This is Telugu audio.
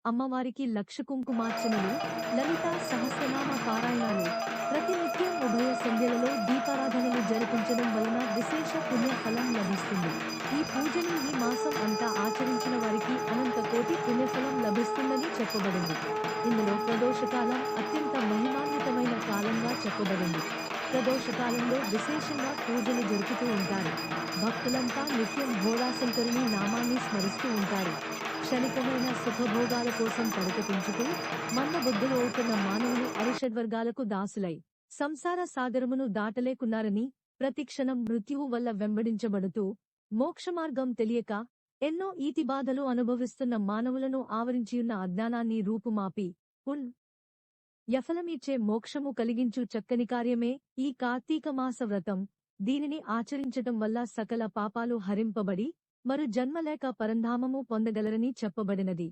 అమ్మవారికి లక్ష కుంకుమార్చనలు, లలితా సహస్రనామ పారాయణాలు, ప్రతినిత్యం ఉభయ సంధ్యలలో దీపారాధనలు జరిపించడం వలన విశేష పుణ్య ఫలం లభిస్తుంది. ఈ పూజను ఈ మాసం అంతా ఆచరించిన వారికి అనంత కోటి పుణ్యఫలం లభిస్తుందని చెప్పబడింది. ఇందులో ప్రదోషకాలం అత్యంత మహిమాన్వితమైన కాలంగా చెప్పబడింది. ప్రదోషకాలంలో విశేషంగా పూజలు జరుపుతూ ఉంటారు. భక్తులంతా నిత్యం భోళాశంకరుని నామాన్ని స్మరిస్తూ ఉంటారు. క్షణికమైన సుఖభోగాల కోసం పరితపించుతూ మందబుద్ధులు అవుతున్న మానవులు అరిషడ్వర్గాలకు దాసులై సంసార సాగరమును దాటలేకున్నారని, ప్రతిక్షణం మృత్యువు వల్ల వెంబడించబడుతూ మోక్షమార్గం తెలియక ఎన్నో ఈతిబాధలు అనుభవిస్తున్న మానవులను ఆవరించియున్న అజ్ఞానాన్ని రూపుమాపి యఫలమిచ్చే మోక్షము కలిగించు చక్కని కార్యమే ఈ కార్తీక మాస వ్రతం. దీనిని ఆచరించటం వల్ల సకల పాపాలు హరింపబడి మరు జన్మలేక పరంధామము పొందగలరని చెప్పబడినది.